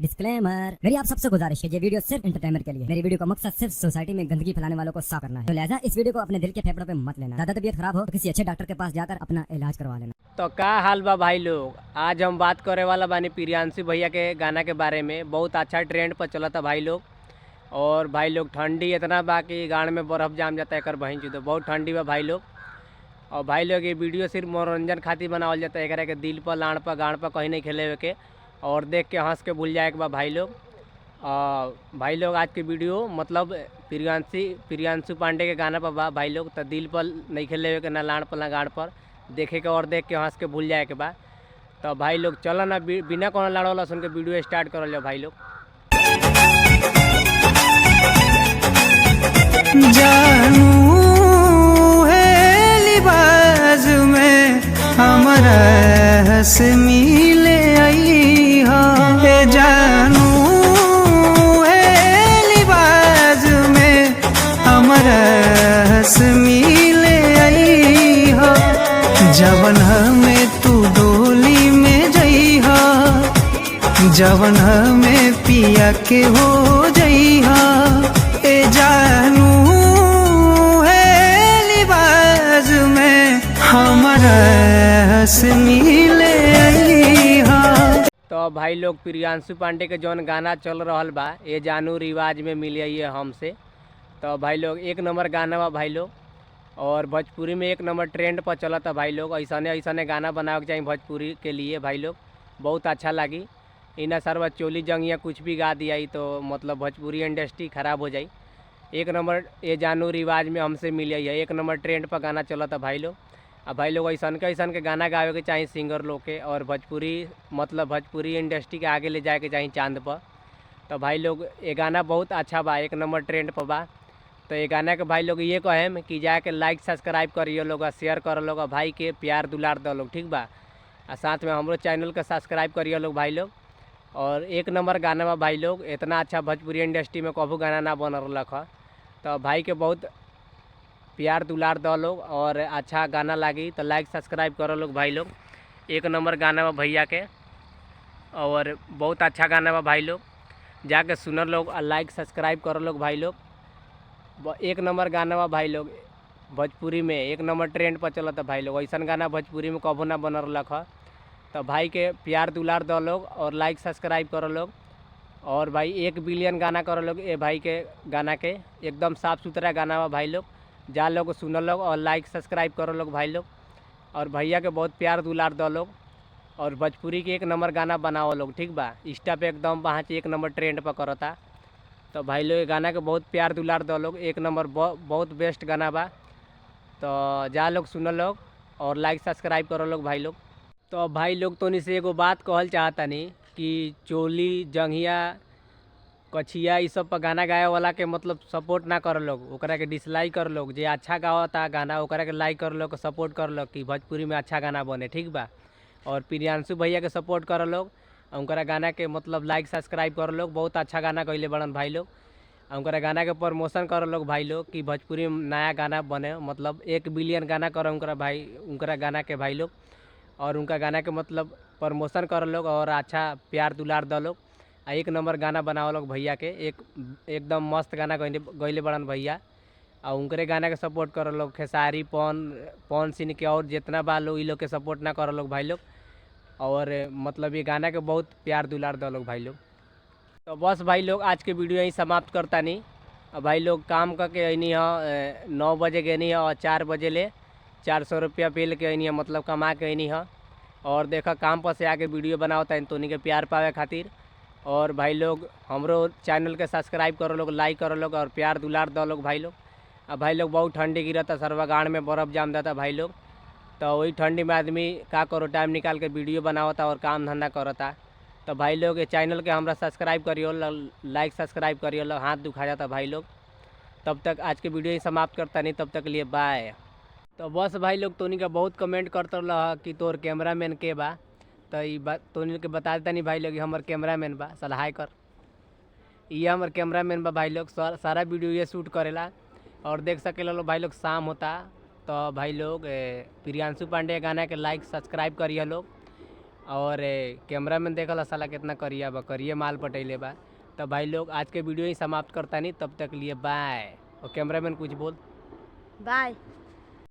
Disclaimer, मेरी आप सबसे गुजारिश है, ये वीडियो सिर्फ एंटरटेनमेंट के लिए। मेरी वीडियो का मकसद सिर्फ सोसाइटी में गंदगी फैलाने वालों को साफ करना है, तो लिहाजा इस वीडियो को अपने दिल के फेफड़ों पे मत लेना। ज्यादा तबीयत खराब हो तो किसी अच्छे डॉक्टर के पास जाकर अपना इलाज करवा लेना। तो का हाल बा भाई लोग, आज हम बात करे वाला बानी प्रियांशु भैया के गाना के बारे में। बहुत अच्छा ट्रेंड पर चला था भाई लोग। और भाई लोग ठंडी इतना बा कि गाड़ में बर्फ़ जाम जाता है, कर बहन चुदो बहुत ठंडी बा भाई लोग। और भाई लोग ये वीडियो सिर्फ मनोरंजन खातिर बनावल जाता है, एकरा के दिल पर लाड़ पर गाड़ पर कहीं नहीं खेले के और देख के हंस के भूल जाए के बा भाई लोग। भाई लोग आज के वीडियो मतलब प्रियांशु पांडे के गाना पर बा भाई लोग। तो दिल पर नहीं खेले के, ना लाड़ पर ना गाड़ पर, देखे के और देख के हंस के भूल जाए के बा। तो भाई लोग चलो ना बिना कोनो लाड़ वाला सुन के वीडियो स्टार्ट कर लो भाई लोग। जानू है लिबाज में हमारा हंस मिले आई हो। जानू है लिबाज में हमारा हंस मिले आई हो। जवन हमें तू डोली में जई हो, जवन हमें पिया के हो जई हो। ए जानू है लिबाज में हमारा हंस मिले आई हो। तो भाई लोग प्रियांशु पांडे के जौन गाना चल रहा बा, ए जानू रिवाज में मिलिए हमसे। तो भाई लोग एक नंबर गाना बा भाई लोग। और भोजपुरी में एक नंबर ट्रेंड पर चला था भाई लोग। ऐसा गाना बनावे के चाहिए भोजपुरी के लिए भाई लोग, बहुत अच्छा लगी। इना सरवा चोली जंगिया कुछ भी गा दिया ही तो मतलब भोजपुरी इंडस्ट्री ख़राब हो जाई। एक नंबर ये जानू रिवाज में हमसे मिले है, एक नंबर ट्रेंड पर गाना चला था भाई लोग। अब भाई लोग ऐसा के गाना गावे के चाहिए सिंगर लोग के, और भोजपुरी मतलब भोजपुरी इंडस्ट्री के आगे ले जाए के चाहिए चांद पर। तो भाई लोग ये गाना बहुत अच्छा बा, एक नंबर ट्रेंड पर बा। तो ये गाना के भाई लोग ये कहें कि जाके लाइक सब्सक्राइब करिए लोग, शेयर कर लोग, भाई के प्यार दुलार दो लोग, ठीक बा। और साथ में हमारे चैनल के सब्सक्राइब करिए लोग भाई लोग। और एक नंबर गाना बा भाई लोग, इतना अच्छा भोजपुरी इंडस्ट्री में कभी गाना ना बन रहा है। तो भाई के बहुत प्यार दुलार दो लोग, और अच्छा गाना लगी तो लाइक सब्सक्राइब करो लोग भाई लोग। एक नंबर गाना बा भैया के, और बहुत अच्छा गाना बा भाई लोग, जाके सुनर लोग और लाइक सब्सक्राइब करो लोग भाई लोग। एक नंबर गाना बा भाई लोग, भोजपुरी में एक नंबर ट्रेंड पर चला था भाई लोग। ऐसा गाना भोजपुरी में कभी ना बन रहा है। तो भाई के प्यार दुलार दो लोग और लाइक सब्सक्राइब करो लोग। और भाई 1 बिलियन गाना करो लोग ये भाई के गाना के, एकदम साफ़ सुथरा गाना बा भाई लोग। जा लोग सुनो लोग और लाइक सब्सक्राइब करो लोग भाई लोग। और भैया के बहुत प्यार दुलार दो लोग, और भोजपुरी के एक नंबर गाना बनाओ लोग, ठीक बा। इंस्टा पे एकदम वहाँ एक नंबर ट्रेंड पर करता। तो भाई लोग ये गाना के बहुत प्यार दुलार दो लोग, एक नंबर बहुत बेस्ट गाना बा। तो जा लोग सुनो लोग और लाइक सब्सक्राइब करो लोग भाई लोग। तो भाई लोग तो से एगो बात कहल चाहता नहीं कि चोली जंघिया कछिया ये सब पर गाना गाए वाला के मतलब सपोर्ट ना कर लोग, ओकरा के डिसलाइक कर लोग। जे अच्छा गावता गाना ओकरा के लाइक कर लोग, सपोर्ट कर लोग कि भोजपुरी में अच्छा गाना बने, ठीक बा। और प्रियांशु भैया के सपोर्ट कर लोग, उनका गाना के मतलब लाइक सब्सक्राइब कर लोग, बहुत अच्छा गाना कहले बड़न भाई लोग। उनका गाना के प्रमोशन कर लोग भाई लोग कि भोजपुरी में नया गाना बने, मतलब 1 बिलियन गाना करो उनका गाना के भाई लोग। और उनका गाना के मतलब प्रमोशन कर लोग और अच्छा प्यार दुलार दो लोग। एक नंबर गाना बनाओ लोग भैया के, एकदम मस्त गाना गैले बड़न भैया। और उनके गाना के सपोर्ट करो लोग, खेसारी पवन सिंह के और जितना बा लोग ये लोग के सपोर्ट ना करो लोग भाई लोग। और मतलब ये गाना के बहुत प्यार दुलार दो लोग भाई लोग। तो बस भाई लोग आज के वीडियो यहीं समाप्त करता नहीं। भाई लोग काम करके अनी है 9 बजे गनी है और 4 बजे ले 400 रुपया पेल के अनी है, मतलब कमा के अनी है। और देखा काम पर से आके वीडियो बनावता है तो उन्हीं के प्यार पावे खातिर। और भाई लोग हमरो चैनल के सब्सक्राइब करो लोग, लाइक करो लोग और प्यार दुलार दो लोग भाई लोग। अब भाई लोग बहुत ठंडी गिरता, सरवा गाड़ में बर्फ़ जाम जाता भाई लोग। तो वही ठंडी में आदमी का करो टाइम निकाल के वीडियो बनावता और काम धंधा करता। तो भाई लोग ये चैनल के हमरा सब्सक्राइब करियो, लाइक सब्सक्राइब करियो, हाथ दुखा जाता भाई लोग। तब तक आज के वीडियो ही समाप्त करता नहीं, तब तक लिए बाय। तो बस भाई लोग तोनी का बहुत कमेंट करते रहा कि तोर कैमरा मैन के बा। तो ये बात तोनी के बता देता नहीं भाई लोग, हमार कैमरा मैन बा, सलाह कर ये हमार कैमरा मैन बा भाई लोग। सारा वीडियो ये शूट करेला। और देख सके लो भाई लोग शाम होता। तो भाई लोग प्रियांशु पांडे गाना के लाइक सब्सक्राइब करिए लोग। और कैमरा मैन देखल साला कितना करिया बा, करिए माल पटैले बा। तो भाई लोग आज के वीडियो ही समाप्त करता नहीं, तब तक लिए बाय। और कैमरा मैन कुछ बोल। बाय।